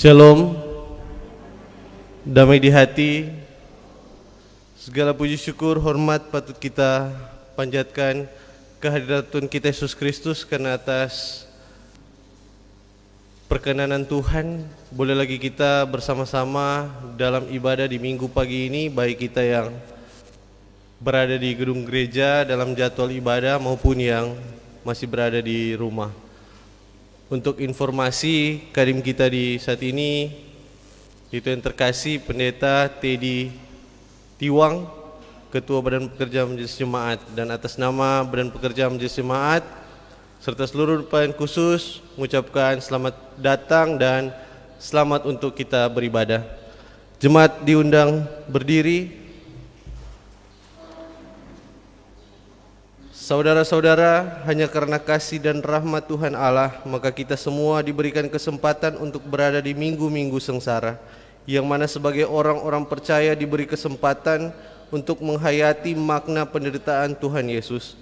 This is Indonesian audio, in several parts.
Shalom, damai di hati, segala puji syukur, hormat patut kita panjatkan kehadirat Tuhan kita Yesus Kristus karena atas perkenanan Tuhan boleh lagi kita bersama-sama dalam ibadah di minggu pagi ini, baik kita yang berada di gedung gereja dalam jadwal ibadah maupun yang masih berada di rumah. Untuk informasi kadim kita di saat ini itu yang terkasih Pendeta Teddy Tiwang, Ketua Badan Pekerja Majelis Jemaat, dan atas nama Badan Pekerja Majelis Jemaat serta seluruh pelayan khusus mengucapkan selamat datang dan selamat untuk kita beribadah. Jemaat diundang berdiri. Saudara-saudara, hanya karena kasih dan rahmat Tuhan Allah, maka kita semua diberikan kesempatan untuk berada di minggu-minggu sengsara, yang mana sebagai orang-orang percaya diberi kesempatan untuk menghayati makna penderitaan Tuhan Yesus.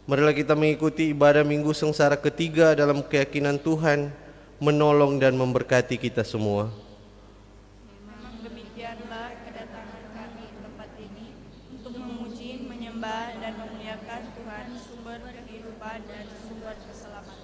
Marilah kita mengikuti ibadah minggu sengsara ketiga dalam keyakinan Tuhan menolong dan memberkati kita semua. Memang demikianlah kedatangan kami ke tempat ini untuk memuji, menyembah, dan memuliakan Tuhan, sumber kehidupan dan sumber keselamatan.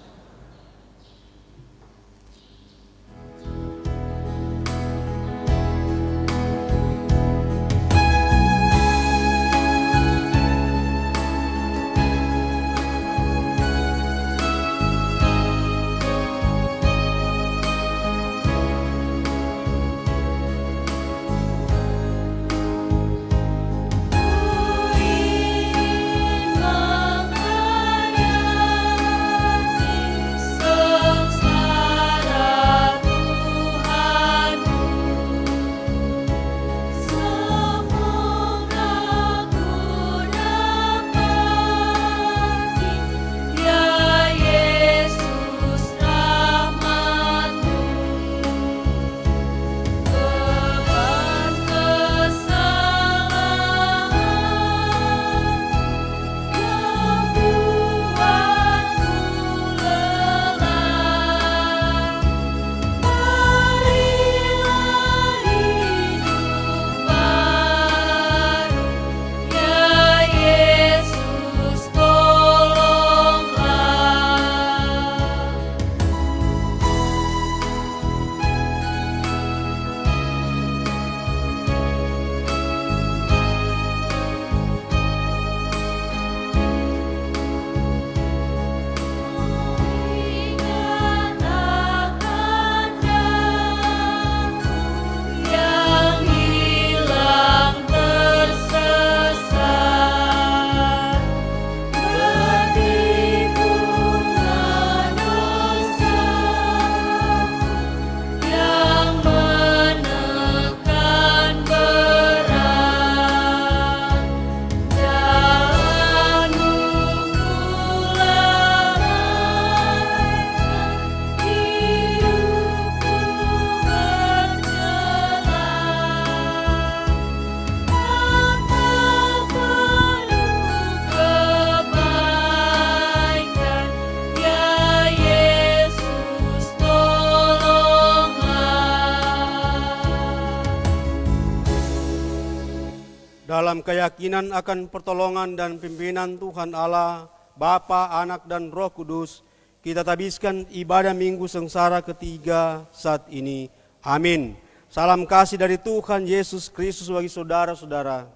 Dalam keyakinan akan pertolongan dan pimpinan Tuhan Allah, Bapa, Anak, dan Roh Kudus, kita tabiskan ibadah minggu sengsara ketiga saat ini. Amin. Salam kasih dari Tuhan Yesus Kristus bagi saudara-saudara.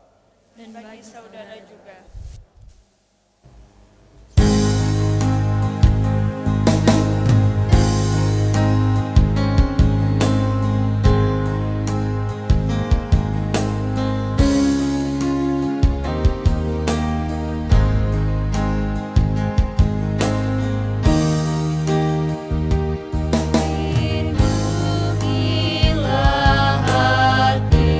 Dan bagi saudara juga. Lindungilah hati,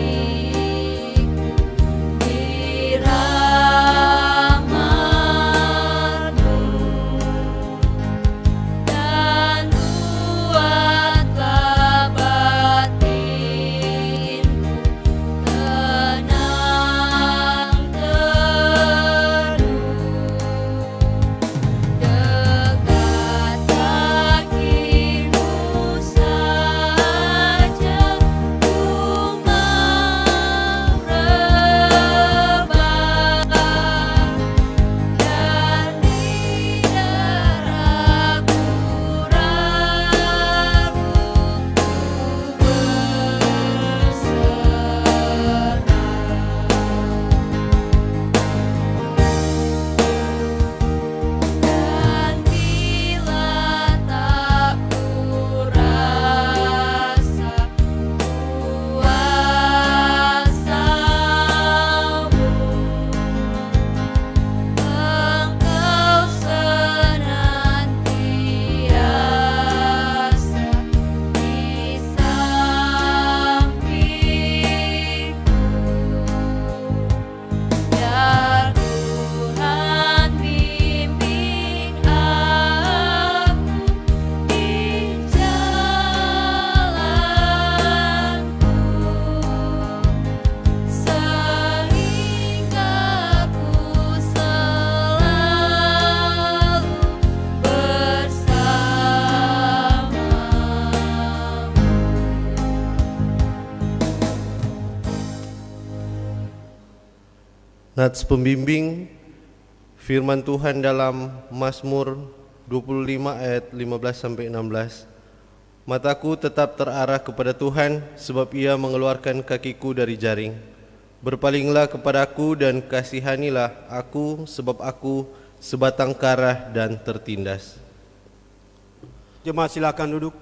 Nats pembimbing firman Tuhan dalam Mazmur 25 ayat 15-16. Mataku tetap terarah kepada Tuhan, sebab Ia mengeluarkan kakiku dari jaring. Berpalinglah kepadaku dan kasihanilah aku, sebab aku sebatang kara dan tertindas. Jemaat silakan duduk.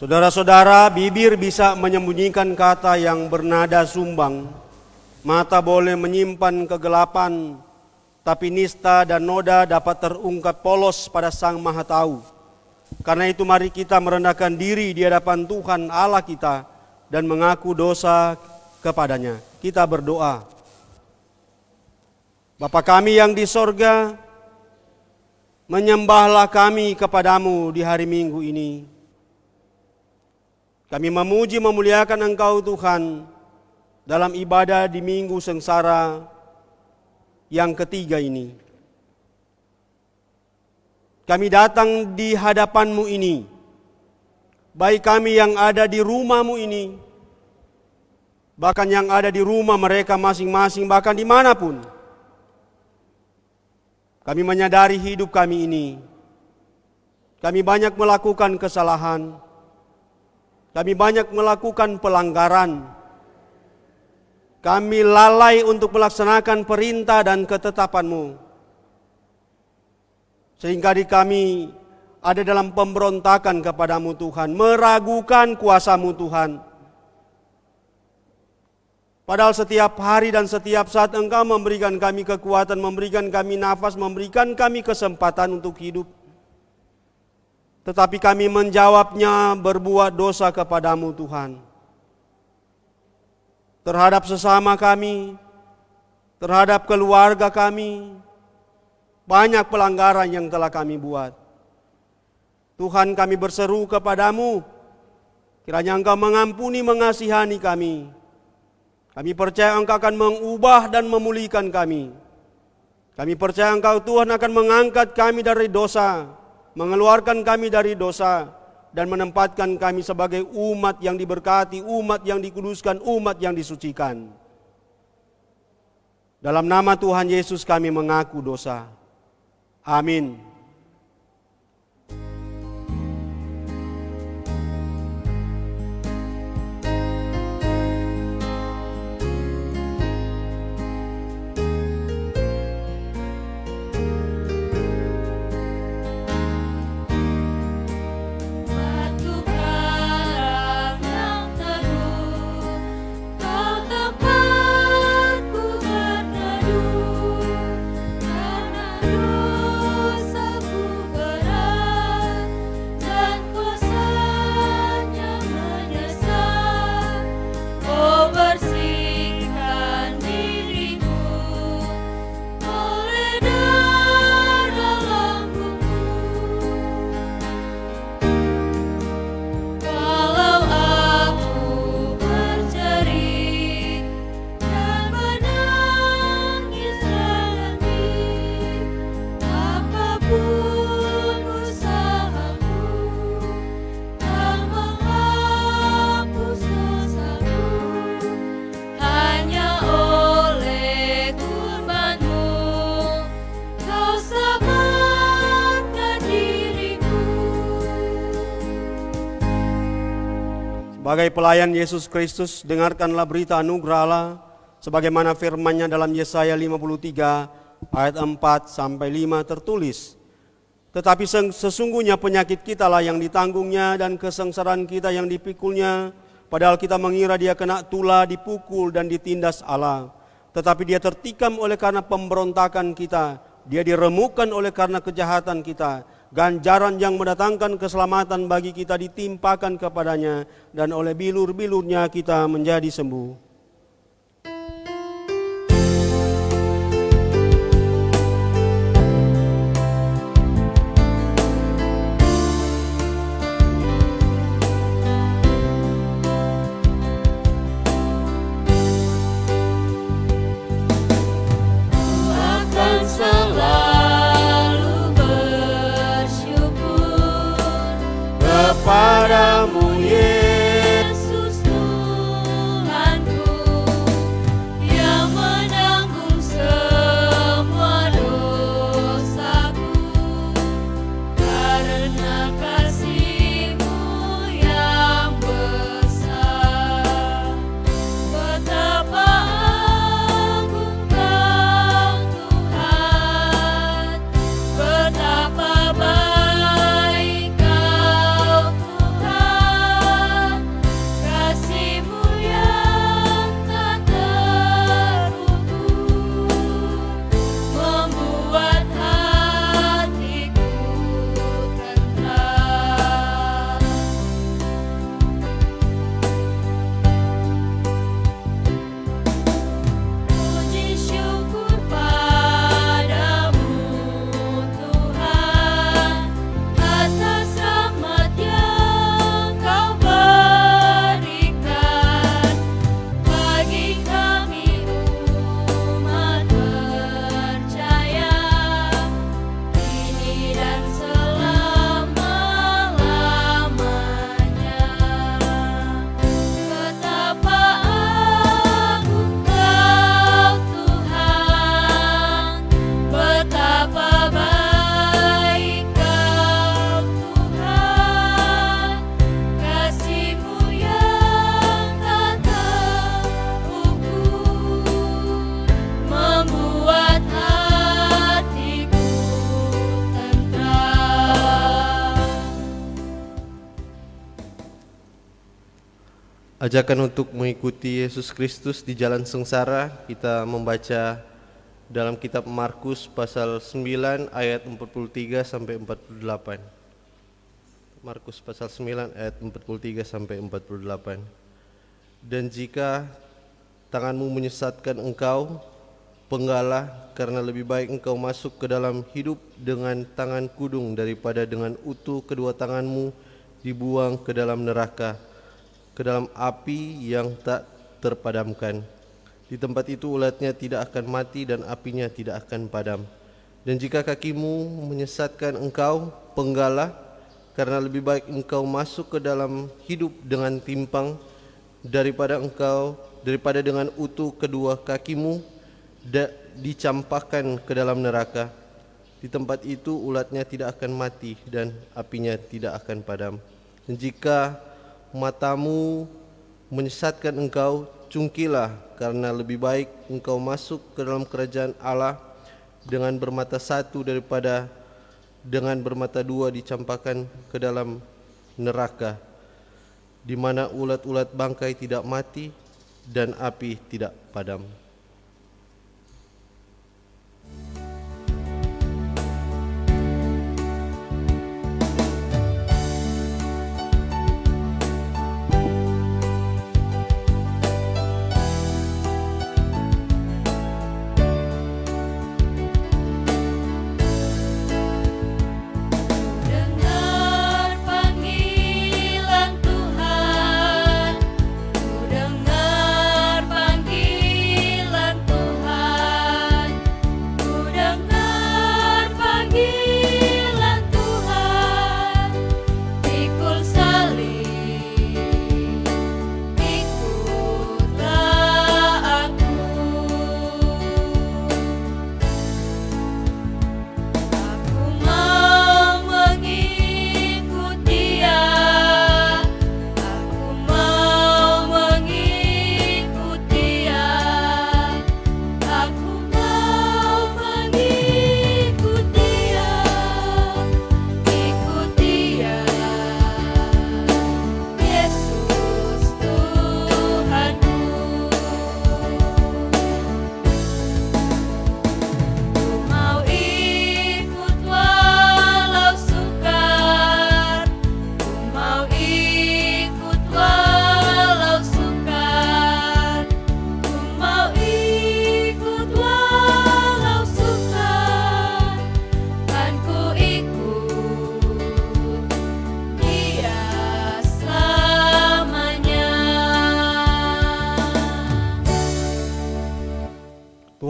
Saudara-saudara, bibir bisa menyembunyikan kata yang bernada sumbang, mata boleh menyimpan kegelapan, tapi nista dan noda dapat terungkap polos pada Sang Maha Tahu. Karena itu mari kita merendahkan diri di hadapan Tuhan Allah kita dan mengaku dosa kepadanya. Kita berdoa. Bapa kami yang di sorga, menyembahlah kami kepadamu di hari Minggu ini. Kami memuji memuliakan Engkau Tuhan dalam ibadah di Minggu Sengsara yang ketiga ini. Kami datang di hadapan-Mu ini, baik kami yang ada di rumah-Mu ini, bahkan yang ada di rumah mereka masing-masing, bahkan dimanapun. Kami menyadari hidup kami ini, kami banyak melakukan kesalahan, kami banyak melakukan pelanggaran, kami lalai untuk melaksanakan perintah dan ketetapan-Mu. Sehingga di kami ada dalam pemberontakan kepadamu Tuhan, meragukan kuasa-Mu Tuhan. Padahal setiap hari dan setiap saat Engkau memberikan kami kekuatan, memberikan kami nafas, memberikan kami kesempatan untuk hidup. Tetapi kami menjawabnya berbuat dosa kepadamu Tuhan. Terhadap sesama kami, terhadap keluarga kami, banyak pelanggaran yang telah kami buat. Tuhan, kami berseru kepadamu, kiranya Engkau mengampuni, mengasihani kami. Kami percaya Engkau akan mengubah dan memulihkan kami. Kami percaya Engkau Tuhan akan mengangkat kami dari dosa, mengeluarkan kami dari dosa, dan menempatkan kami sebagai umat yang diberkati, umat yang dikuduskan, umat yang disucikan. Dalam nama Tuhan Yesus kami mengaku dosa. Amin. Sebagai pelayan Yesus Kristus, dengarkanlah berita anugerah Allah sebagaimana firman-Nya dalam Yesaya 53 ayat 4-5 tertulis. Tetapi sesungguhnya penyakit kita lah yang ditanggungnya dan kesengsaraan kita yang dipikulnya, padahal kita mengira Dia kena tulah, dipukul dan ditindas Allah. Tetapi Dia tertikam oleh karena pemberontakan kita, Dia diremukkan oleh karena kejahatan kita. Ganjaran yang mendatangkan keselamatan bagi kita ditimpakan kepadanya, dan oleh bilur-bilurnya kita menjadi sembuh. Padamu Yesus Ajakan untuk mengikuti Yesus Kristus di jalan sengsara, kita membaca dalam kitab Markus pasal 9 ayat 43 sampai 48. Markus pasal 9 ayat 43 sampai 48. Dan jika tanganmu menyesatkan engkau, penggalah, karena lebih baik engkau masuk ke dalam hidup dengan tangan kudung daripada dengan utuh kedua tanganmu dibuang ke dalam neraka, ke dalam api yang tak terpadamkan. Di tempat itu ulatnya tidak akan mati dan apinya tidak akan padam. Dan jika kakimu menyesatkan engkau, penggalah, karena lebih baik engkau masuk ke dalam hidup dengan timpang daripada dengan utuh kedua kakimu dicampakkan ke dalam neraka. Di tempat itu ulatnya tidak akan mati dan apinya tidak akan padam. Dan jika matamu menyesatkan engkau, cungkilah, karena lebih baik engkau masuk ke dalam kerajaan Allah dengan bermata satu daripada dengan bermata dua dicampakkan ke dalam neraka, di mana ulat-ulat bangkai tidak mati dan api tidak padam.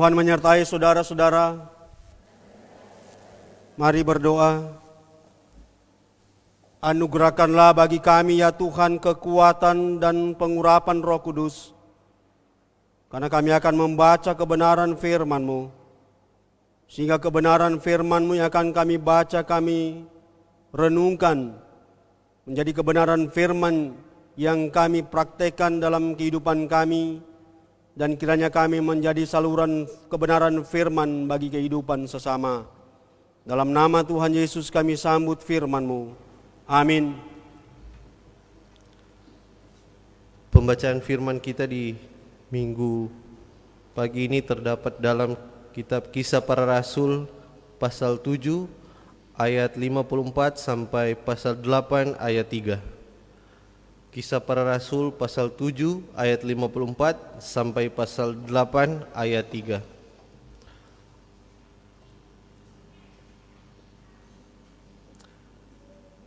Tuhan menyertai saudara-saudara. Mari berdoa. Anugerahkanlah bagi kami ya Tuhan kekuatan dan pengurapan Roh Kudus, karena kami akan membaca kebenaran firman-Mu, sehingga kebenaran firman-Mu yang akan kami baca, kami renungkan, menjadi kebenaran firman yang kami praktekkan dalam kehidupan kami, dan kiranya kami menjadi saluran kebenaran firman bagi kehidupan sesama. Dalam nama Tuhan Yesus kami sambut firman-Mu. Amin. Pembacaan firman kita di minggu pagi ini terdapat dalam kitab Kisah Para Rasul pasal 7 ayat 54 sampai pasal 8 ayat 3. Kisah Para Rasul pasal 7 ayat 54 sampai pasal 8 ayat 3.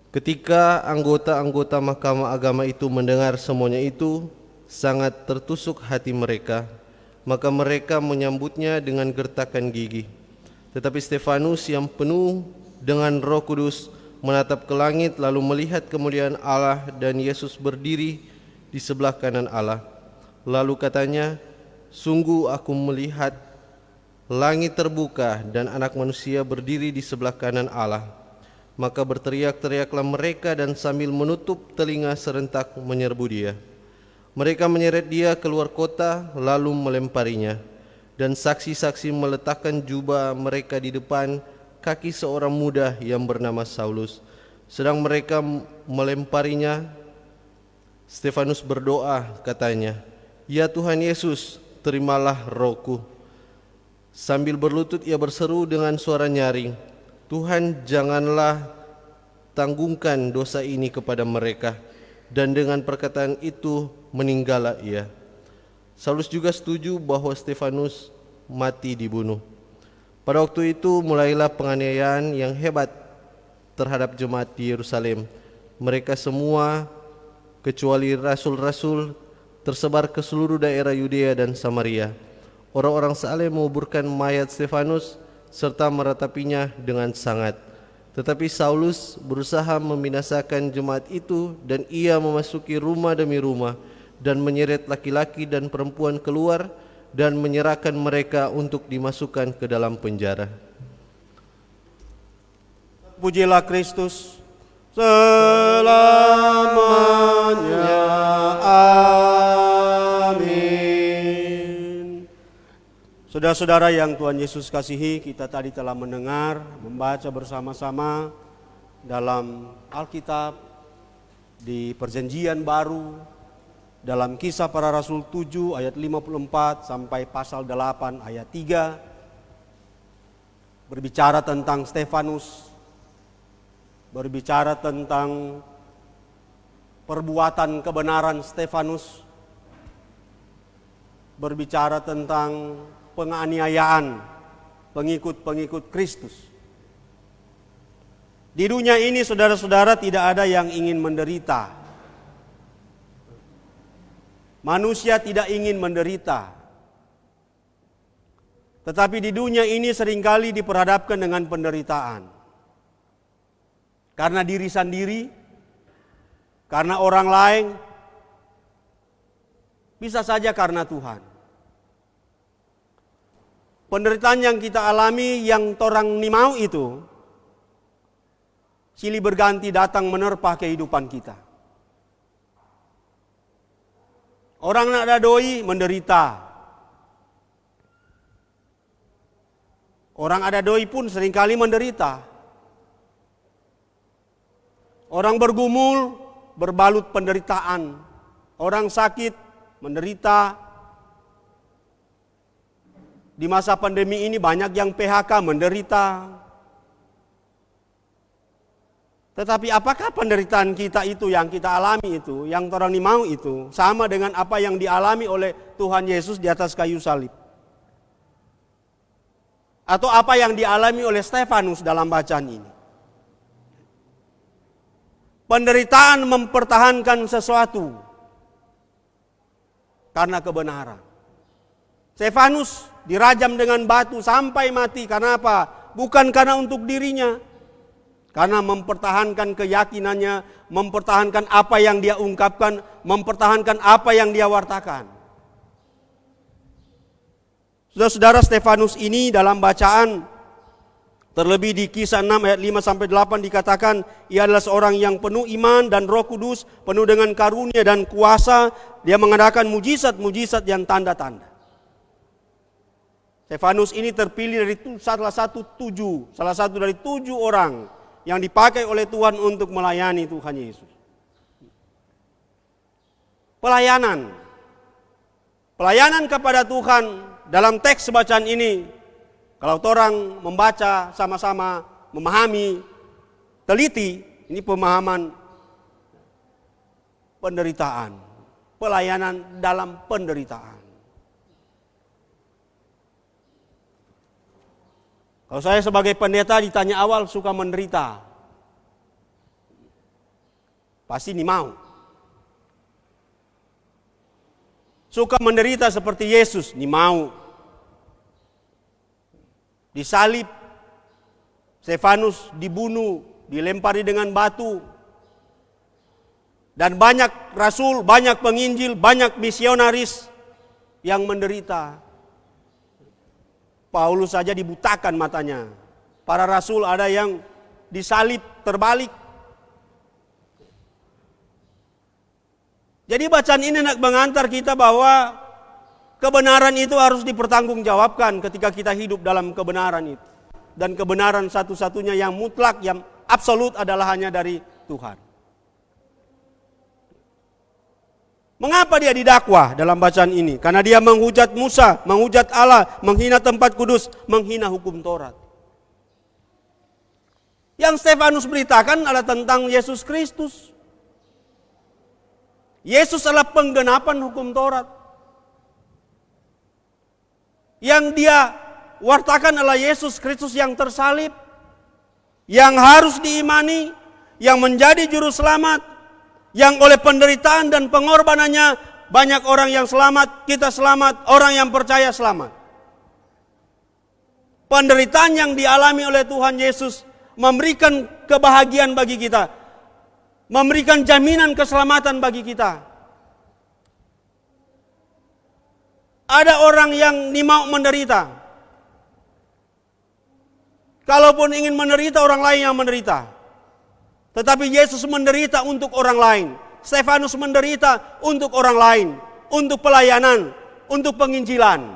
Ketika anggota-anggota Mahkamah Agama itu mendengar semuanya itu, sangat tertusuk hati mereka, maka mereka menyambutnya dengan gertakan gigi. Tetapi Stefanus yang penuh dengan Roh Kudus menatap ke langit, lalu melihat kemuliaan Allah dan Yesus berdiri di sebelah kanan Allah. Lalu katanya, sungguh aku melihat langit terbuka dan Anak Manusia berdiri di sebelah kanan Allah. Maka berteriak-teriaklah mereka dan sambil menutup telinga serentak menyerbu dia. Mereka menyeret dia keluar kota lalu melemparinya. Dan saksi-saksi meletakkan jubah mereka di depan kaki seorang muda yang bernama Saulus. Sedang mereka melemparinya, Stefanus berdoa, katanya, "Ya Tuhan Yesus, terimalah rohku." Sambil berlutut ia berseru dengan suara nyaring, "Tuhan, janganlah tanggungkan dosa ini kepada mereka." Dan dengan perkataan itu meninggallah ia. Saulus juga setuju bahwa Stefanus mati dibunuh. Pada waktu itu mulailah penganiayaan yang hebat terhadap jemaat di Yerusalem. Mereka semua kecuali rasul-rasul tersebar ke seluruh daerah Yudea dan Samaria. Orang-orang saleh menguburkan mayat Stefanus serta meratapinya dengan sangat. Tetapi Saulus berusaha membinasakan jemaat itu, dan ia memasuki rumah demi rumah dan menyeret laki-laki dan perempuan keluar dan menyerahkan mereka untuk dimasukkan ke dalam penjara. Pujilah Kristus selamanya. Amin. Saudara-saudara yang Tuhan Yesus kasihi, kita tadi telah mendengar, membaca bersama-sama dalam Alkitab di Perjanjian Baru, dalam Kisah Para Rasul 7 ayat 54 sampai pasal 8 ayat 3, berbicara tentang Stefanus, berbicara tentang perbuatan kebenaran Stefanus, berbicara tentang penganiayaan pengikut-pengikut Kristus. Di dunia ini, saudara-saudara, tidak ada yang ingin menderita. Manusia tidak ingin menderita. Tetapi di dunia ini seringkali diperhadapkan dengan penderitaan. Karena diri sendiri, karena orang lain, bisa saja karena Tuhan. Penderitaan yang kita alami, yang torang ni mau itu, silih berganti datang menerpa kehidupan kita. Orang nak ada doi menderita. Orang ada doi pun seringkali menderita. Orang bergumul berbalut penderitaan. Orang sakit menderita. Di masa pandemi ini banyak yang PHK menderita. Tetapi apakah penderitaan kita itu, yang kita alami itu, yang orang ini mau itu, sama dengan apa yang dialami oleh Tuhan Yesus di atas kayu salib? Atau apa yang dialami oleh Stefanus dalam bacaan ini? Penderitaan mempertahankan sesuatu karena kebenaran. Stefanus dirajam dengan batu sampai mati. Karena apa? Bukan karena untuk dirinya. Karena mempertahankan keyakinannya, mempertahankan apa yang dia ungkapkan, mempertahankan apa yang dia wartakan. Saudara-saudara, Stefanus ini dalam bacaan, terlebih di Kisah 6 ayat 5-8 dikatakan, ia adalah seorang yang penuh iman dan Roh Kudus, penuh dengan karunia dan kuasa. Dia mengadakan mujizat-mujizat yang tanda-tanda. Stefanus ini terpilih dari salah satu dari 7 orang yang dipakai oleh Tuhan untuk melayani Tuhan Yesus. Pelayanan kepada Tuhan dalam teks bacaan ini, kalau orang membaca sama-sama, memahami, teliti, ini pemahaman penderitaan, pelayanan dalam penderitaan. Kalau saya sebagai pendeta ditanya awal suka menderita, pasti ni mau. Suka menderita seperti Yesus, ni mau. Disalib, Stefanus dibunuh, dilempari dengan batu. Dan banyak rasul, banyak penginjil, banyak misionaris yang menderita. Paulus saja dibutakan matanya. Para rasul ada yang disalib terbalik. Jadi bacaan ini nak mengantar kita bahwa kebenaran itu harus dipertanggungjawabkan ketika kita hidup dalam kebenaran itu. Dan kebenaran satu-satunya yang mutlak, yang absolut adalah hanya dari Tuhan. Mengapa dia didakwa dalam bacaan ini? Karena dia menghujat Musa, menghujat Allah, menghina tempat kudus, menghina hukum Taurat. Yang Stefanus beritakan adalah tentang Yesus Kristus. Yesus adalah penggenapan hukum Taurat. Yang dia wartakan adalah Yesus Kristus yang tersalib, yang harus diimani, yang menjadi juru selamat, yang oleh penderitaan dan pengorbanannya banyak orang yang selamat, kita selamat, orang yang percaya selamat. Penderitaan yang dialami oleh Tuhan Yesus memberikan kebahagiaan bagi kita, memberikan jaminan keselamatan bagi kita. Ada orang yang mau menderita. Kalaupun ingin menderita, orang lain yang menderita. Tetapi Yesus menderita untuk orang lain. Stefanus menderita untuk orang lain, untuk pelayanan, untuk penginjilan.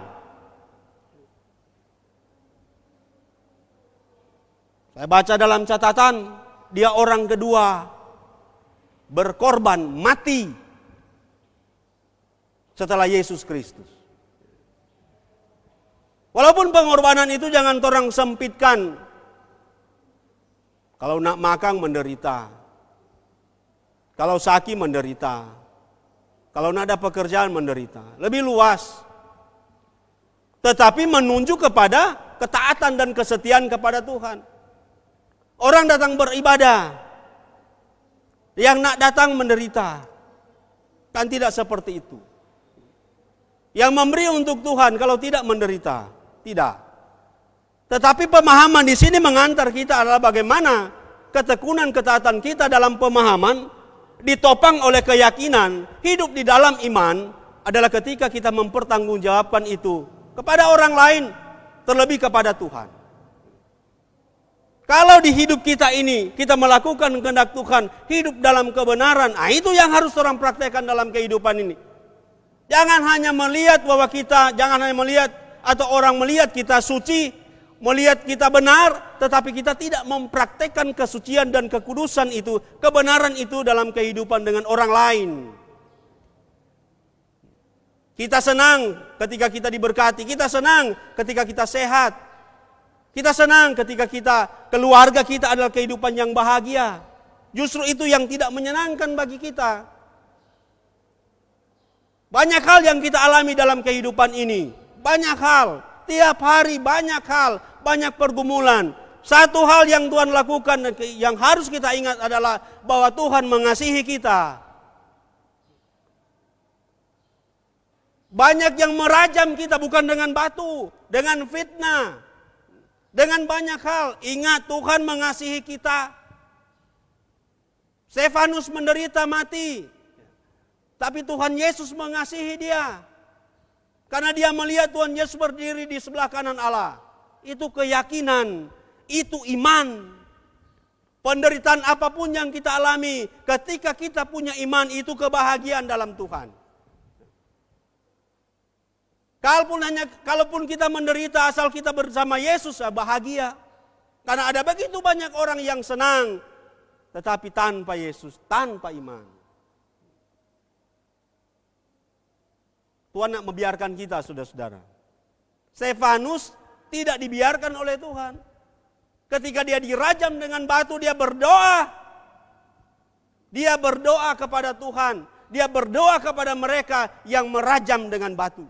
Saya baca dalam catatan, dia orang kedua berkorban mati setelah Yesus Kristus. Walaupun pengorbanan itu jangan orang sempitkan. Kalau nak makan menderita. Kalau sakit menderita. Kalau nak ada pekerjaan menderita. Lebih luas. Tetapi menunjuk kepada ketaatan dan kesetiaan kepada Tuhan. Orang datang beribadah. Yang nak datang menderita. Kan tidak seperti itu. Yang memberi untuk Tuhan kalau tidak menderita. Tidak. Tetapi pemahaman di sini mengantar kita adalah bagaimana ketekunan ketaatan kita dalam pemahaman ditopang oleh keyakinan hidup di dalam iman adalah ketika kita mempertanggungjawabkan itu kepada orang lain, terlebih kepada Tuhan. Kalau di hidup kita ini kita melakukan kehendak Tuhan, hidup dalam kebenaran, itu yang harus orang praktekkan dalam kehidupan ini. Jangan hanya melihat bahwa kita, jangan hanya melihat atau orang melihat kita suci, melihat kita benar, tetapi kita tidak mempraktekkan kesucian dan kekudusan itu, kebenaran itu dalam kehidupan dengan orang lain. Kita senang ketika kita diberkati, kita senang ketika kita sehat, kita senang ketika keluarga kita adalah kehidupan yang bahagia. Justru itu yang tidak menyenangkan bagi kita. Banyak hal yang kita alami dalam kehidupan ini. Banyak hal, tiap hari banyak hal, banyak pergumulan. Satu hal yang Tuhan lakukan, yang harus kita ingat adalah bahwa Tuhan mengasihi kita. Banyak yang merajam kita bukan dengan batu, dengan fitnah, dengan banyak hal. Ingat, Tuhan mengasihi kita. Stefanus menderita mati, tapi Tuhan Yesus mengasihi dia. Karena dia melihat Tuhan Yesus berdiri di sebelah kanan Allah. Itu keyakinan, itu iman. Penderitaan apapun yang kita alami, ketika kita punya iman, itu kebahagiaan dalam Tuhan. Kalaupun kita menderita asal kita bersama Yesus, bahagia. Karena ada begitu banyak orang yang senang, tetapi tanpa Yesus, tanpa iman. Tuhan nak membiarkan kita, saudara-saudara. Stefanus tidak dibiarkan oleh Tuhan. Ketika dia dirajam dengan batu, dia berdoa. Dia berdoa kepada Tuhan. Dia berdoa kepada mereka yang merajam dengan batu.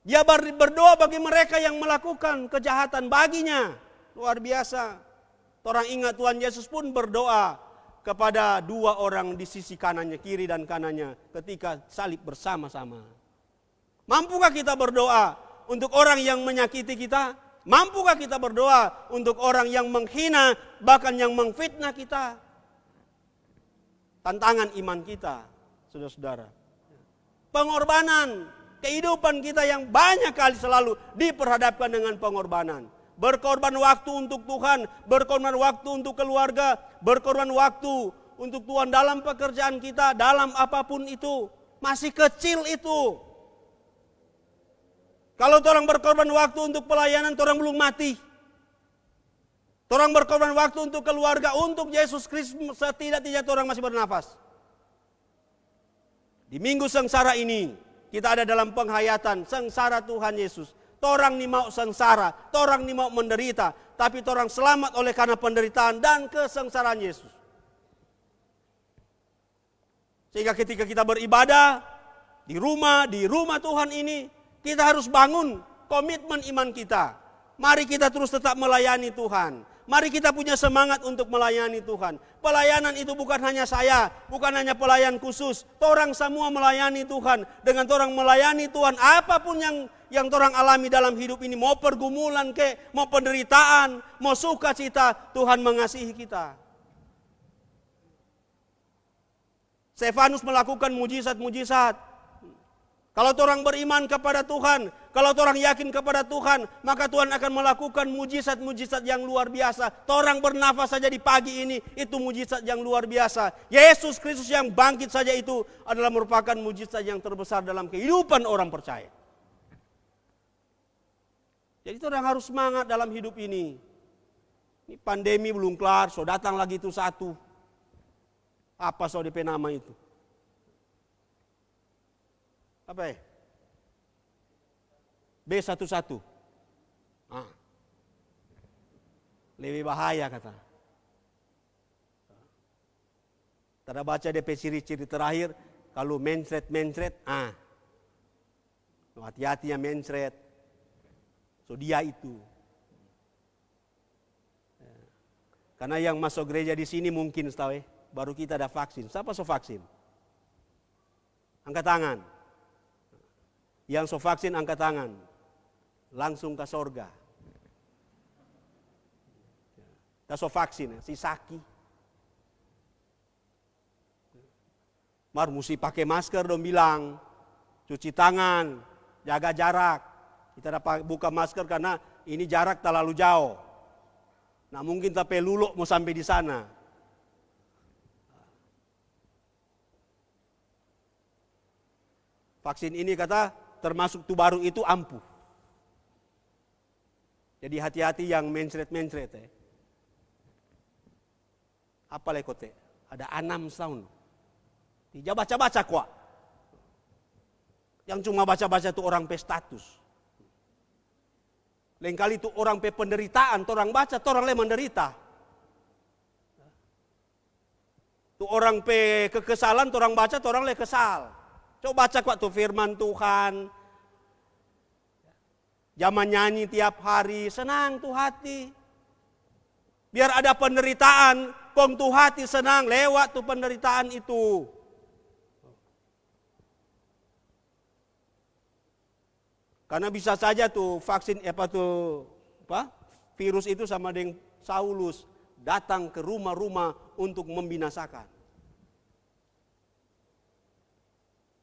Dia berdoa bagi mereka yang melakukan kejahatan baginya. Luar biasa. Orang ingat Tuhan Yesus pun berdoa kepada dua orang di sisi kanannya, kiri dan kanannya, ketika salib bersama-sama. Mampukah kita berdoa untuk orang yang menyakiti kita? Mampukah kita berdoa untuk orang yang menghina, bahkan yang mengfitnah kita? Tantangan iman kita, saudara-saudara. Pengorbanan, kehidupan kita yang banyak kali selalu diperhadapkan dengan pengorbanan. Berkorban waktu untuk Tuhan, berkorban waktu untuk keluarga, berkorban waktu untuk Tuhan dalam pekerjaan kita, dalam apapun itu. Masih kecil itu. Kalau orang berkorban waktu untuk pelayanan, orang belum mati. Orang berkorban waktu untuk keluarga, untuk Yesus Kristus, setidak-tidaknya orang masih bernafas. Di minggu sengsara ini, kita ada dalam penghayatan sengsara Tuhan Yesus. Torang ni mau sengsara, torang ni mau menderita, tapi torang selamat oleh karena penderitaan dan kesengsaraan Yesus. Sehingga ketika kita beribadah di rumah Tuhan ini, kita harus bangun komitmen iman kita. Mari kita terus tetap melayani Tuhan. Mari kita punya semangat untuk melayani Tuhan. Pelayanan itu bukan hanya saya, bukan hanya pelayan khusus. Torang semua melayani Tuhan. Dengan torang melayani Tuhan, apapun yang torang alami dalam hidup ini, mau pergumulan mau penderitaan, mau sukacita, Tuhan mengasihi kita. Stefanus melakukan mujizat-mujizat. Kalau torang beriman kepada Tuhan, kalau torang yakin kepada Tuhan, maka Tuhan akan melakukan mujizat-mujizat yang luar biasa. Torang bernafas saja di pagi ini, itu mujizat yang luar biasa. Yesus Kristus yang bangkit saja itu adalah merupakan mujizat yang terbesar dalam kehidupan orang percaya. Jadi torang harus semangat dalam hidup ini. Ini pandemi belum kelar, so datang lagi itu satu. Apa so DP nama itu? Apa ya? B11. Lebih bahaya kata. Tanda baca DP ciri-ciri terakhir, kalau mencret, hati-hati ya mencret. So dia itu. Karena yang masuk gereja di sini mungkin setahu baru kita ada vaksin. Siapa so vaksin? Angkat tangan. Yang so vaksin angkat tangan. Langsung ke sorga. Kita so vaksin, si Saki. Mar mesti pakai masker dong bilang. Cuci tangan, jaga jarak. Kita dapat buka masker karena ini jarak terlalu jauh. Nah mungkin tapi luluk mau sampai di sana. Vaksin ini kata termasuk baru itu ampuh. Jadi hati-hati yang mencret-mencret. Apa lekote? Ada 6 tahun. Tidak baca-baca kok. Yang cuma baca-baca itu orang pe status. Lain kali itu orang pe penderitaan, orang baca, orang le menderita. Tu orang pe kekesalan, orang baca, orang le kesal. Coba baca kok tuh firman Tuhan. Zaman nyanyi tiap hari, senang tuh hati. Biar ada penderitaan, kong tuh hati senang lewat tuh penderitaan itu. Karena bisa saja tuh vaksin virus itu sama dengan Saulus datang ke rumah-rumah untuk membinasakan.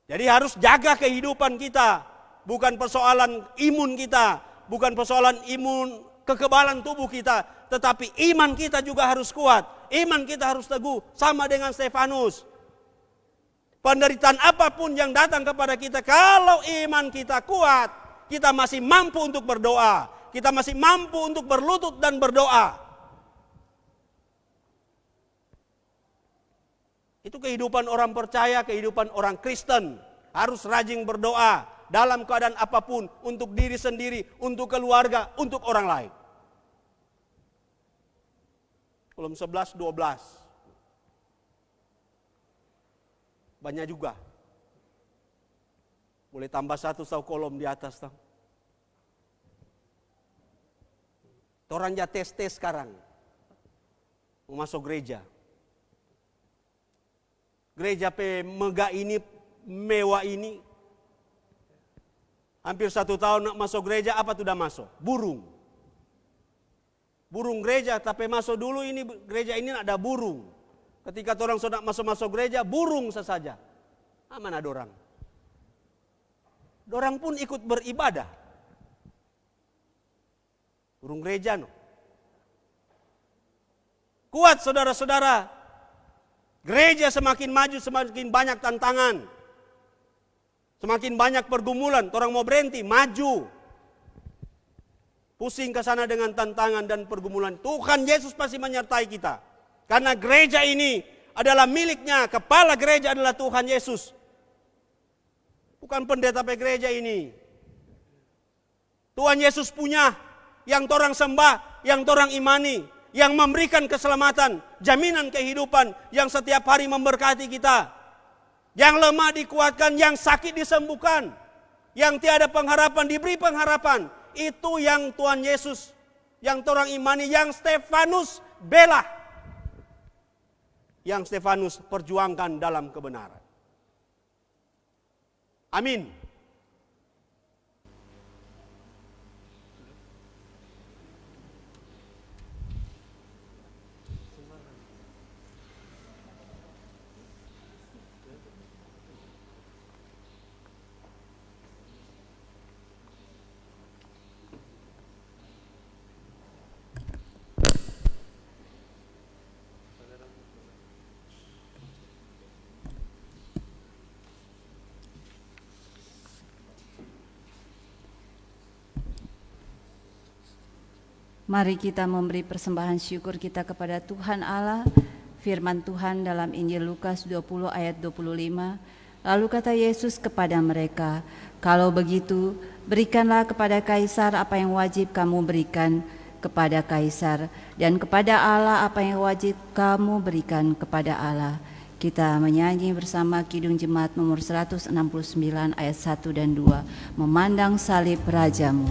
Jadi harus jaga kehidupan kita, bukan persoalan imun kita, bukan persoalan imun kekebalan tubuh kita, tetapi iman kita juga harus kuat, iman kita harus teguh, sama dengan Stefanus. Penderitaan apapun yang datang kepada kita, kalau iman kita kuat, kita masih mampu untuk berdoa, kita masih mampu untuk berlutut dan berdoa. Itu kehidupan orang percaya, kehidupan orang Kristen. Harus rajin berdoa dalam keadaan apapun, untuk diri sendiri, untuk keluarga, untuk orang lain. Kolom 11, 12. Banyak juga. Boleh tambah satu kolom di atas. Orang ya tes sekarang. Mau masuk gereja. Gereja megah ini, mewah ini. Hampir 1 tahun nak masuk gereja, apa sudah masuk? Burung. Burung gereja, tapi masuk dulu ini gereja ini ada burung. Ketika orang sudah masuk gereja, burung saja. Mana ada orang? Orang pun ikut beribadah. Burung gereja no. Kuat saudara-saudara. Gereja semakin maju, semakin banyak tantangan. Semakin banyak pergumulan, orang mau berhenti, maju. Pusing ke sana dengan tantangan dan pergumulan. Tuhan Yesus pasti menyertai kita. Karena gereja ini adalah miliknya, kepala gereja adalah Tuhan Yesus. bukan pendeta gereja ini. Tuhan Yesus punya yang torang sembah, yang torang imani, yang memberikan keselamatan, jaminan kehidupan, yang setiap hari memberkati kita. Yang lemah dikuatkan, yang sakit disembuhkan, yang tiada pengharapan diberi pengharapan. Itu yang Tuhan Yesus, yang torang imani, yang Stefanus bela, yang Stefanus perjuangkan dalam kebenaran. Amin. Mari kita memberi persembahan syukur kita kepada Tuhan Allah. Firman Tuhan dalam Injil Lukas 20 ayat 25. Lalu kata Yesus kepada mereka, "Kalau begitu, berikanlah kepada Kaisar apa yang wajib kamu berikan kepada Kaisar, dan kepada Allah apa yang wajib kamu berikan kepada Allah." Kita menyanyi bersama Kidung Jemaat nomor 169 ayat 1 dan 2. Memandang salib Rajamu.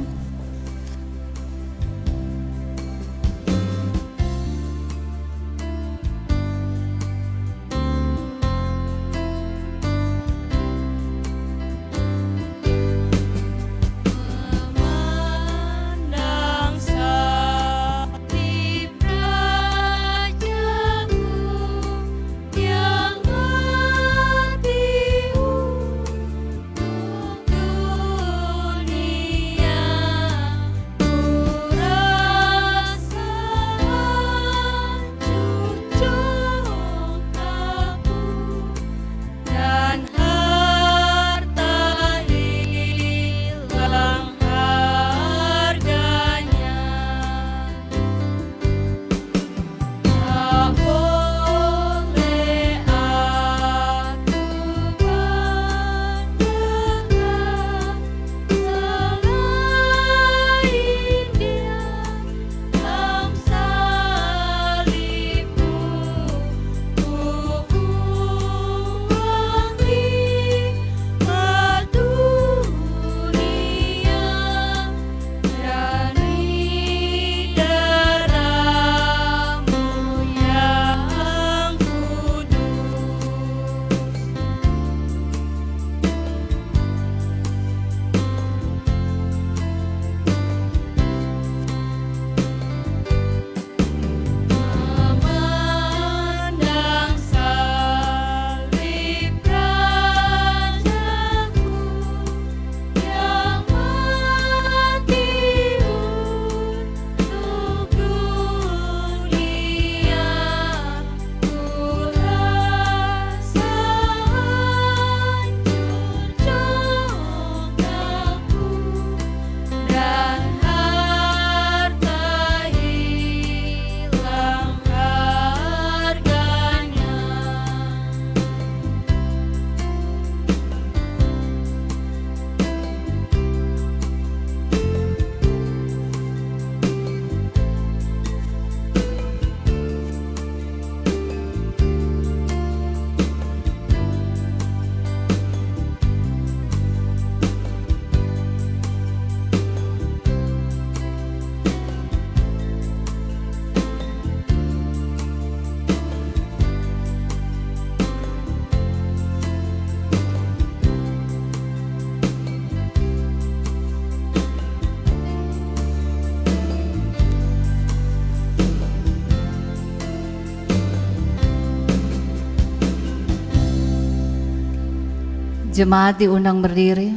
Jemaat diundang berdiri.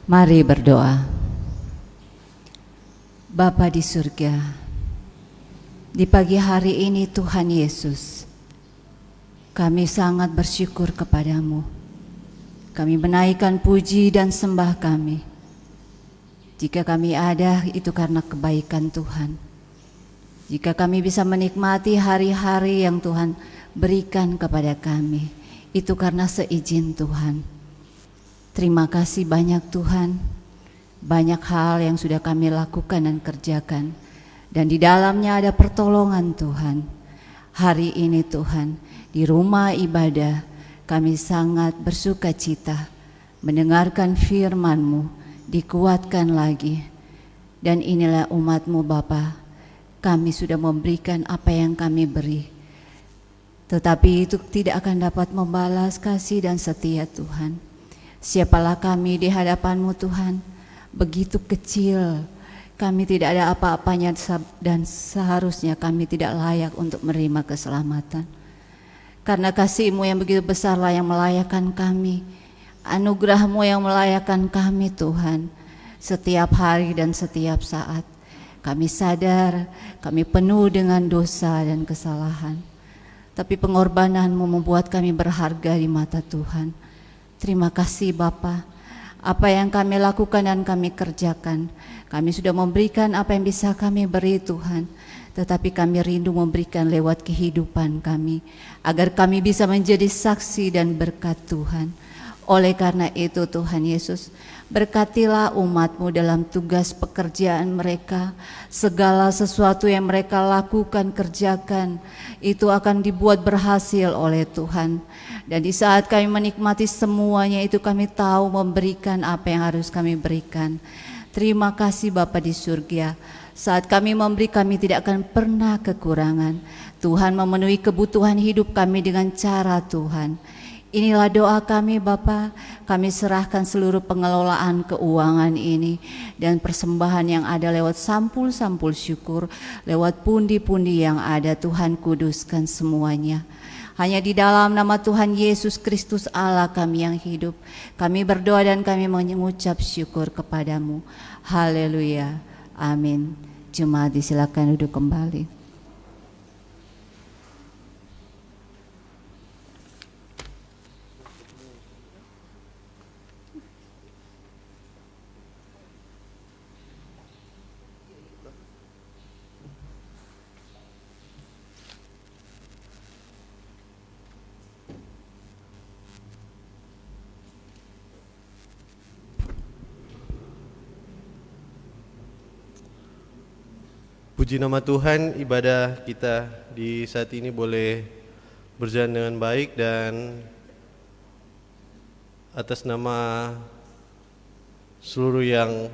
Mari berdoa. Bapa di surga, di pagi hari ini Tuhan Yesus, kami sangat bersyukur kepadamu. Kami menaikkan puji dan sembah kami. Jika kami ada, itu karena kebaikan Tuhan. Jika kami bisa menikmati hari-hari yang Tuhan berikan kepada kami, Itu karena seizin Tuhan. Terima kasih banyak Tuhan. Banyak hal yang sudah kami lakukan dan kerjakan, dan di dalamnya ada pertolongan Tuhan. Hari ini Tuhan, di rumah ibadah kami sangat bersuka cita mendengarkan firman-Mu, dikuatkan lagi. Dan inilah umat-Mu Bapa, kami sudah memberikan apa yang kami beri, tetapi itu tidak akan dapat membalas kasih dan setia Tuhan. Siapalah kami di hadapan-Mu Tuhan, begitu kecil, kami tidak ada apa-apanya dan seharusnya kami tidak layak untuk menerima keselamatan. Karena kasih-Mu yang begitu besarlah yang melayakkan kami, anugerah-Mu yang melayakkan kami Tuhan. Setiap hari dan setiap saat kami sadar kami penuh dengan dosa dan kesalahan, tapi pengorbanan-Mu membuat kami berharga di mata Tuhan. Terima kasih Bapa. Apa yang kami lakukan dan kami kerjakan, kami sudah memberikan apa yang bisa kami beri Tuhan, tetapi kami rindu memberikan lewat kehidupan kami, agar kami bisa menjadi saksi dan berkat Tuhan. Oleh karena itu Tuhan Yesus, berkatilah umat-Mu dalam tugas pekerjaan mereka. Segala sesuatu yang mereka lakukan, kerjakan, itu akan dibuat berhasil oleh Tuhan. Dan di saat kami menikmati semuanya itu, kami tahu memberikan apa yang harus kami berikan. Terima kasih Bapa di surga. Saat kami memberi, kami tidak akan pernah kekurangan. Tuhan memenuhi kebutuhan hidup kami dengan cara Tuhan. Inilah doa kami Bapa. Kami serahkan seluruh pengelolaan keuangan ini dan persembahan yang ada lewat sampul-sampul syukur, lewat pundi-pundi yang ada. Tuhan kuduskan semuanya. Hanya di dalam nama Tuhan Yesus Kristus Allah kami yang hidup, kami berdoa dan kami mengucap syukur kepadamu. Haleluya. Amin. Jemaat disilakan duduk kembali. Puji nama Tuhan, ibadah kita di saat ini boleh berjalan dengan baik, dan atas nama seluruh yang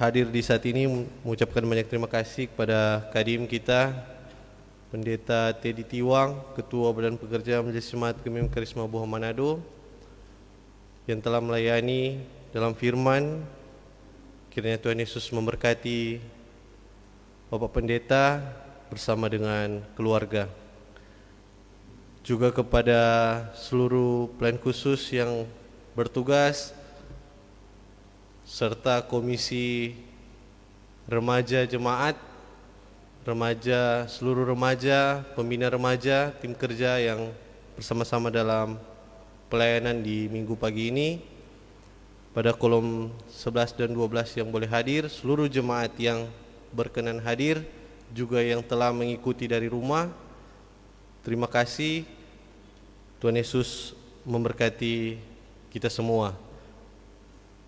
hadir di saat ini mengucapkan banyak terima kasih kepada Kadim kita, Pendeta Teddy Tiwang, Ketua Badan Pekerja Majelis Jemaat Kemim Karisma Buah Manado, yang telah melayani dalam firman. Kiranya Tuhan Yesus memberkati Bapak Pendeta bersama dengan keluarga. Juga kepada seluruh pelayan khusus yang bertugas, serta komisi remaja jemaat, seluruh remaja, pembina remaja, tim kerja yang bersama-sama dalam pelayanan di minggu pagi ini. Pada kolom 11 dan 12 yang boleh hadir, seluruh jemaat yang berkenan hadir, juga yang telah mengikuti dari rumah, terima kasih. Tuhan Yesus memberkati kita semua.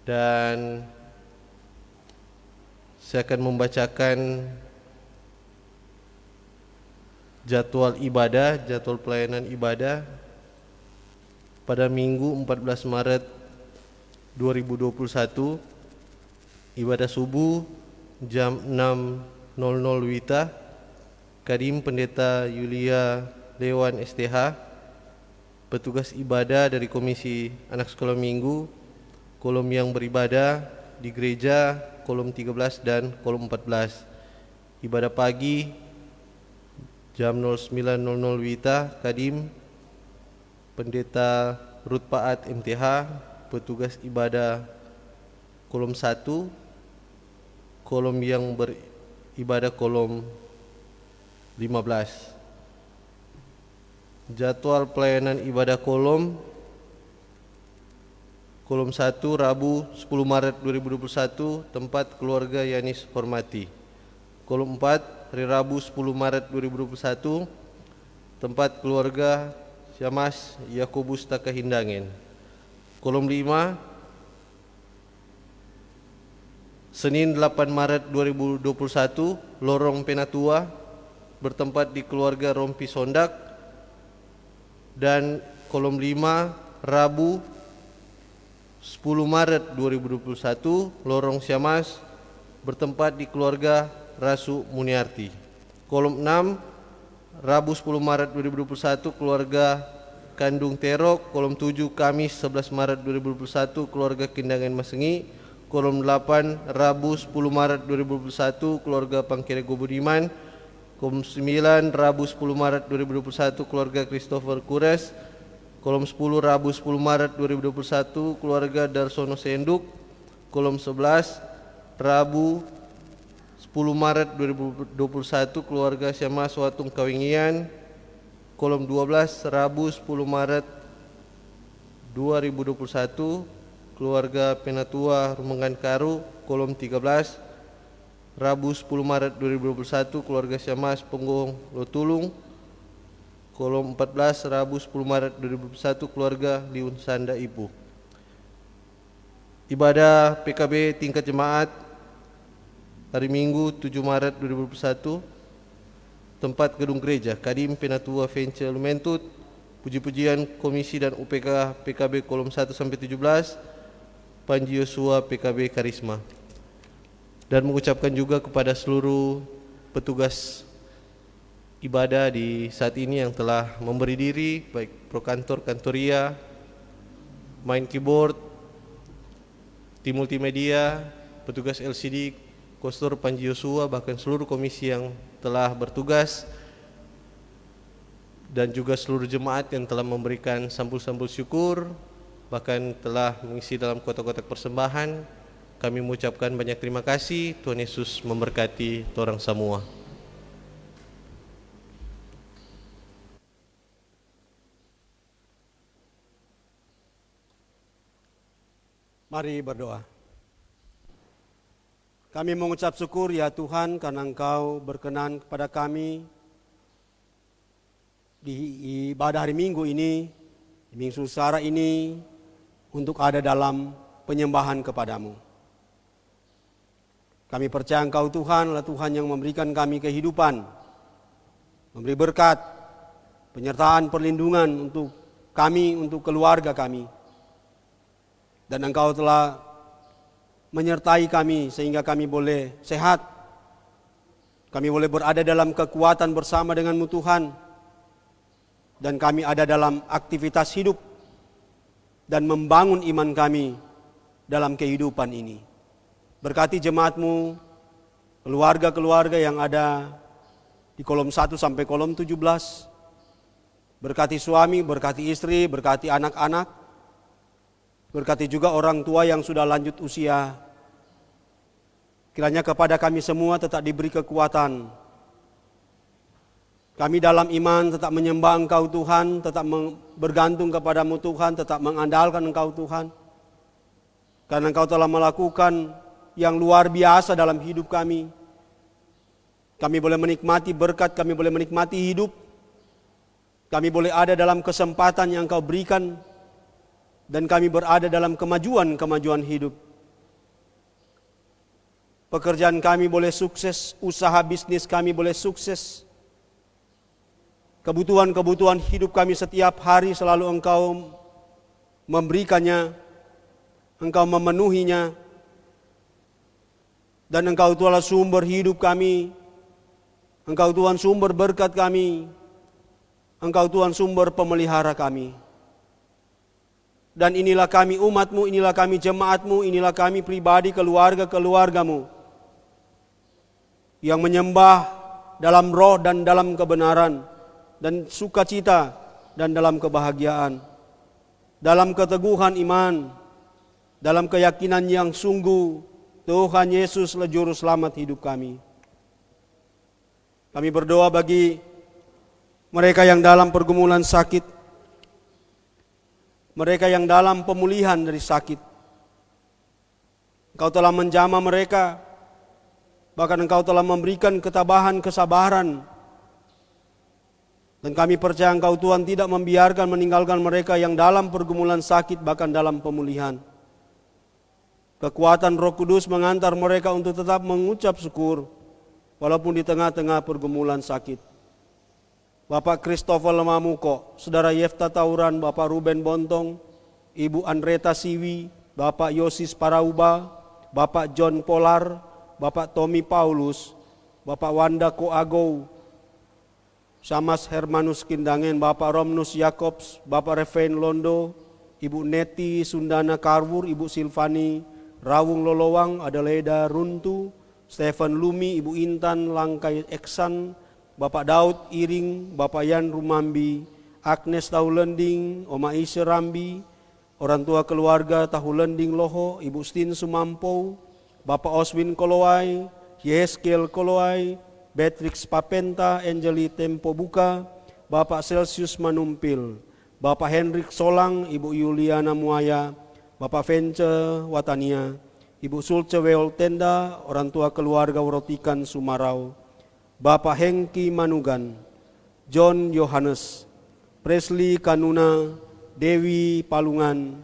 Dan saya akan membacakan jadwal ibadah, jadwal pelayanan ibadah pada Minggu 14 Maret 2021. Ibadah subuh jam 6.00 WITA, Kadim Pendeta Yulia Dewan STH, petugas ibadah dari Komisi Anak Sekolah Minggu, kolom yang beribadah di gereja, kolom 13 dan kolom 14. Ibadah pagi jam 09.00 WITA, Kadim Pendeta Ruth Paat MTH, petugas ibadah kolom 1, kolom yang beribadah kolom 15. Jadwal pelayanan ibadah kolom 1 Rabu 10 Maret 2021, tempat keluarga Yanis Hormati. Kolom 4 hari Rabu 10 Maret 2021, tempat keluarga Syamas Yakobus Takahindangen. Kolom 5, Senin 8 Maret 2021, lorong Penatua, bertempat di keluarga Rompi Sondak. Dan kolom 5, Rabu 10 Maret 2021, lorong Syamas, bertempat di keluarga Rasu Muniarti. Kolom 6, Rabu 10 Maret 2021, keluarga Kandung Terok. Kolom 7, Kamis 11 Maret 2021, keluarga Kindangan Masengi. Kolom 8, Rabu 10 Maret 2021, keluarga Pangkerego Budiman. Kolom 9, Rabu 10 Maret 2021, keluarga Christopher Kures. Kolom 10, Rabu 10 Maret 2021, keluarga Darsono Senduk. Kolom 11, Rabu 10 Maret 2021, keluarga Syamas Watung Kawingian. Kolom 12, Rabu 10 Maret 2021, keluarga Penatua Rumengan Karu. Kolom 13, Rabu 10 Maret 2021, keluarga Syamas Penggong Lotulung. Kolom 14, Rabu 10 Maret 2021, keluarga Liun Sanda Ibu. Ibadah PKB tingkat jemaat hari Minggu 7 Maret 2021, tempat gedung gereja Kadim Penatua Vence Lumentut. Puji-pujian Komisi dan UPK PKB kolom 1 sampai 17, Panji Yosua PKB Karisma. Dan mengucapkan juga kepada seluruh petugas ibadah di saat ini yang telah memberi diri, baik prokantor, kantoria, main keyboard, tim multimedia, petugas LCD, Kostor Panji Yosua, bahkan seluruh komisi yang telah bertugas, dan juga seluruh jemaat yang telah memberikan sampul-sampul syukur, bahkan telah mengisi dalam kotak-kotak persembahan. Kami mengucapkan banyak terima kasih. Tuhan Yesus memberkati torang semua. Mari berdoa. Kami mengucap syukur ya Tuhan karena Engkau berkenan kepada kami di ibadah hari Minggu ini, di Minggu Sara ini, untuk ada dalam penyembahan kepadamu. Kami percaya Engkau Tuhan adalah Tuhan yang memberikan kami kehidupan, memberi berkat, penyertaan, perlindungan untuk kami, untuk keluarga kami. Dan Engkau telah menyertai kami sehingga kami boleh sehat, kami boleh berada dalam kekuatan bersama denganmu Tuhan, dan kami ada dalam aktivitas hidup dan membangun iman kami dalam kehidupan ini. Berkati jemaatmu, keluarga-keluarga yang ada di kolom 1 sampai kolom 17, berkati suami, berkati istri, berkati anak-anak, berkati juga orang tua yang sudah lanjut usia. Kiranya kepada kami semua tetap diberi kekuatan. Kami dalam iman tetap menyembah Engkau Tuhan, tetap bergantung kepadamu Tuhan, tetap mengandalkan Engkau Tuhan. Karena Engkau telah melakukan yang luar biasa dalam hidup kami. Kami boleh menikmati berkat, kami boleh menikmati hidup. Kami boleh ada dalam kesempatan yang Engkau berikan, dan kami berada dalam kemajuan hidup. Pekerjaan kami boleh sukses, usaha bisnis kami boleh sukses. Kebutuhan-kebutuhan hidup kami setiap hari selalu Engkau memberikannya, Engkau memenuhinya. Dan Engkau Tuhan sumber hidup kami, Engkau Tuhan sumber berkat kami, Engkau Tuhan sumber pemelihara kami. Dan inilah kami umat-Mu, inilah kami jemaat-Mu, inilah kami pribadi, keluarga-keluarga-Mu yang menyembah dalam roh dan dalam kebenaran, dan sukacita dan dalam kebahagiaan, dalam keteguhan iman, dalam keyakinan yang sungguh Tuhan Yesus adalah juru selamat hidup kami. Kami berdoa bagi mereka yang dalam pergumulan sakit, mereka yang dalam pemulihan dari sakit. Engkau telah menjamah mereka, bahkan Engkau telah memberikan ketabahan, kesabaran Dan kami percaya Engkau Tuhan tidak membiarkan meninggalkan mereka yang dalam pergumulan sakit bahkan dalam pemulihan. Kekuatan Roh Kudus mengantar mereka untuk tetap mengucap syukur walaupun di tengah-tengah pergumulan sakit. Bapak Christopher Lemamuko, Saudara Yefta Tauran, Bapak Ruben Bontong, Ibu Andreta Siwi, Bapak Yosis Parauba, Bapak John Polar, Bapak Tommy Paulus, Bapak Wanda Koagow, Samas Hermanus Kindangen, Bapak Romnus Jacobs, Bapak Reven Londo, Ibu Neti Sundana Karwur, Ibu Silvani Rawung Lolowang, Adelaida Runtu, Stephen Lumi, Ibu Intan Langkai Eksan, Bapak Daud Iring, Bapak Yan Rumambi, Agnes Tahulending, Oma Isya Rambi, orang tua keluarga Tahulending Loho, Ibu Stin Sumampo, Bapak Oswin Kolowai, Yeskel Kolowai, Beatrix Papenta, Angeli Tempo Buka, Bapak Celsius Manumpil, Bapak Henrik Solang, Ibu Yuliana Muaya, Bapak Vence Watania, Ibu Sulce Weol Tenda, orang tua keluarga Worotikan Sumarau, Bapak Hengki Manugan, John Yohanes, Presley Kanuna, Dewi Palungan,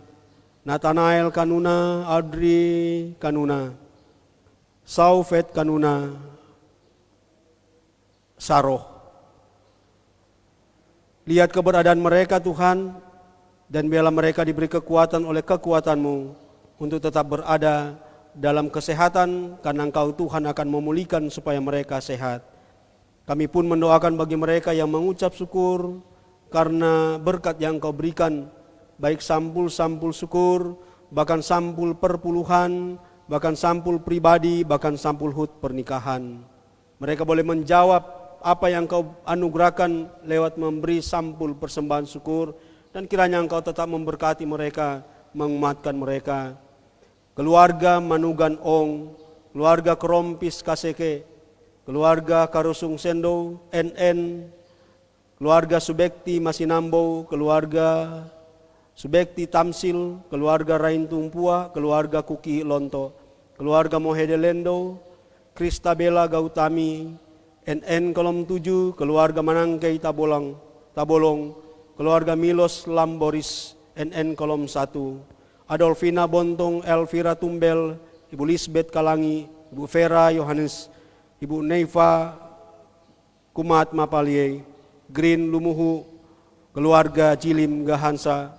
Nathanael Kanuna, Audrey Kanuna, Saufet Kanuna, Saroh. Lihat keberadaan mereka Tuhan, dan biarlah mereka diberi kekuatan oleh kekuatan-Mu untuk tetap berada dalam kesehatan, karena Engkau Tuhan akan memulihkan supaya mereka sehat. Kami pun mendoakan bagi mereka yang mengucap syukur karena berkat yang Engkau berikan, baik sampul-sampul syukur, bahkan sampul perpuluhan, bahkan sampul pribadi, bahkan sampul hut pernikahan. Mereka boleh menjawab apa yang Engkau anugerahkan lewat memberi sampul persembahan syukur, dan kiranya Engkau tetap memberkati mereka, menguatkan mereka. Keluarga Manugan Ong, keluarga Kerompis Kaseke, keluarga Karusung Sendo, NN, keluarga Subekti Masinambo, keluarga Subekti Tamsil, keluarga Rain Tumpua, keluarga Kuki Lonto, keluarga Mohede Lendo, Kristabela Gautami, NN Kolom 7, keluarga Manangkei Tabolong, keluarga Milos Lamboris, NN Kolom 1, Adolfina Bontong, Elvira Tumbel, Ibu Lisbeth Kalangi, Ibu Vera Yohanes, Ibu Neiva Kumat Mapalie, Green Lumuhu, keluarga Jilim Gahansa,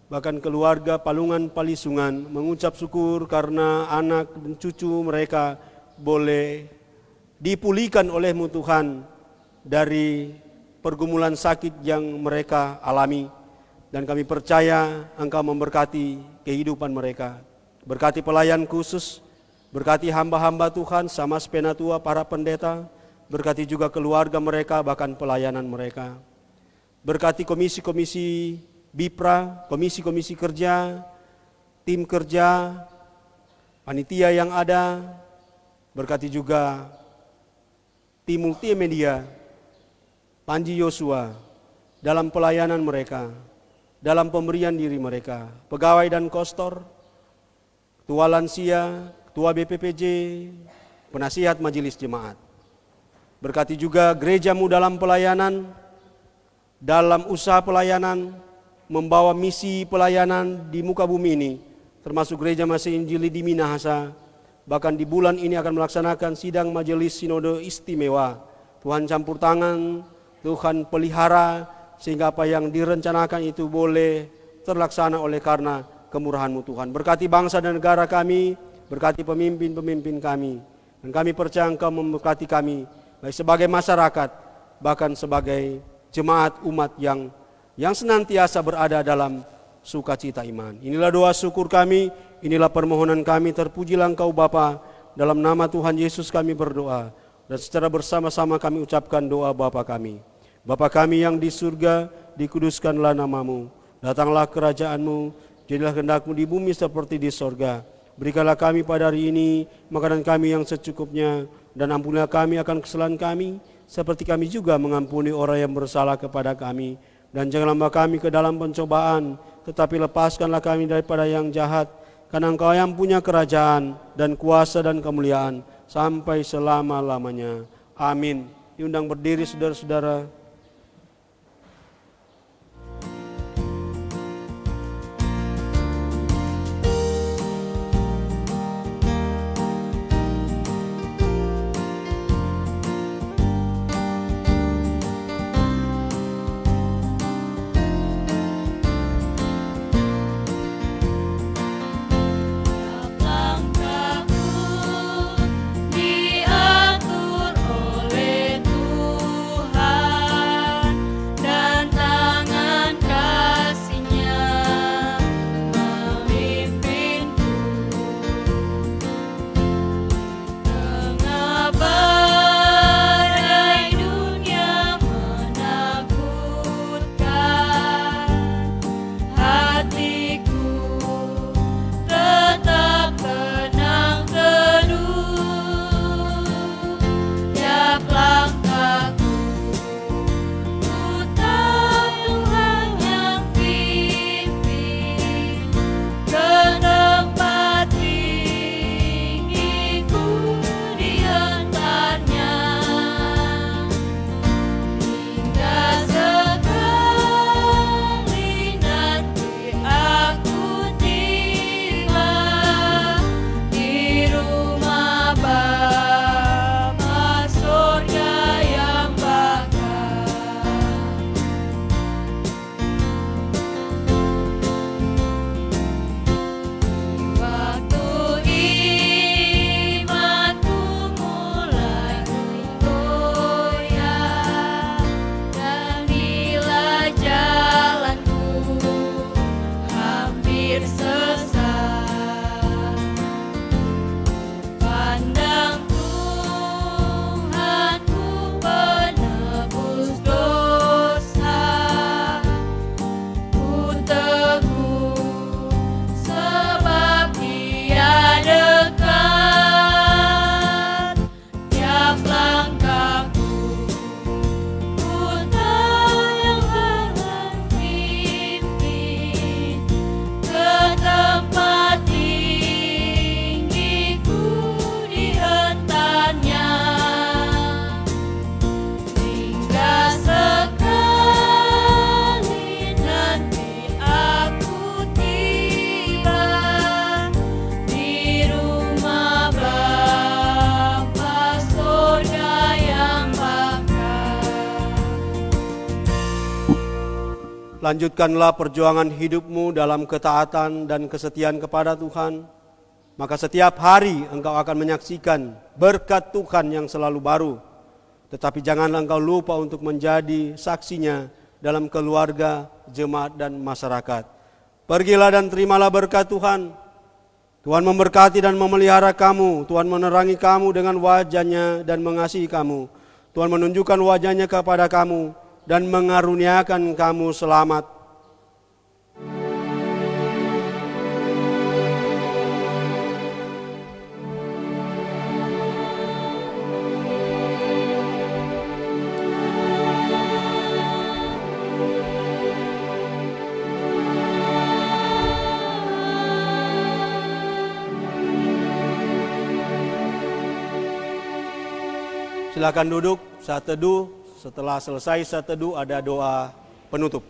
bahkan keluarga Palungan Palisungan mengucap syukur karena anak dan cucu mereka boleh dipulihkan oleh-Mu Tuhan dari pergumulan sakit yang mereka alami. Dan kami percaya Engkau memberkati kehidupan mereka. Berkati pelayan khusus, berkati hamba-hamba Tuhan, sama sepenatua para pendeta, berkati juga keluarga mereka, bahkan pelayanan mereka. Berkati komisi-komisi BIPRA, komisi-komisi kerja, tim kerja, panitia yang ada, berkati juga tim multimedia, Panji Yosua, dalam pelayanan mereka, dalam pemberian diri mereka, pegawai dan kostor, ketua lansia, ketua BPPJ, penasihat majelis jemaat. Berkati juga gerejamu dalam pelayanan, dalam usaha pelayanan, membawa misi pelayanan di muka bumi ini, termasuk gereja Masih Injili di Minahasa. Bahkan di bulan ini akan melaksanakan sidang majelis sinode istimewa. Tuhan campur tangan, Tuhan pelihara, sehingga apa yang direncanakan itu boleh terlaksana oleh karena kemurahan-Mu Tuhan. Berkati bangsa dan negara kami, berkati pemimpin-pemimpin kami. Dan kami percaya Engkau memberkati kami, baik sebagai masyarakat, bahkan sebagai jemaat umat yang senantiasa berada dalam sukacita iman. Inilah doa syukur kami, inilah permohonan kami, terpujilah Engkau Bapa, dalam nama Tuhan Yesus kami berdoa, dan secara bersama-sama kami ucapkan doa Bapa kami. Bapa kami yang di surga, dikuduskanlah nama-Mu, datanglah kerajaan-Mu, jadilah kehendak-Mu di bumi seperti di sorga. Berikanlah kami pada hari ini makanan kami yang secukupnya, dan ampunilah kami akan kesalahan kami, seperti kami juga mengampuni orang yang bersalah kepada kami. Dan janganlah membawa kami ke dalam pencobaan, tetapi lepaskanlah kami daripada yang jahat, karena Engkau yang punya kerajaan dan kuasa dan kemuliaan sampai selama-lamanya. Amin. Diundang berdiri saudara-saudara. hampir sesat. Pandang Tuhanku penebus dosa, ku teguh sebab Dia dekat. Tiap langkahku ku tahu yang akan pimpin ke tempat tinggiku dihentaknya. Hingga sekali nanti aku tiba di rumah Bapa surga yang bakal. Lanjutkanlah perjuangan hidupmu dalam ketaatan dan kesetiaan kepada Tuhan. Maka setiap hari engkau akan menyaksikan berkat Tuhan yang selalu baru. Tetapi janganlah engkau lupa untuk menjadi saksinya dalam keluarga, jemaat, dan masyarakat. Pergilah dan terimalah berkat Tuhan. Tuhan memberkati dan memelihara kamu. Tuhan menerangi kamu dengan wajah-Nya dan mengasihi kamu. Tuhan menunjukkan wajah-Nya kepada kamu dan mengaruniakan kamu selamat. Silakan duduk saat teduh. Setelah selesai saat teduh ada doa penutup.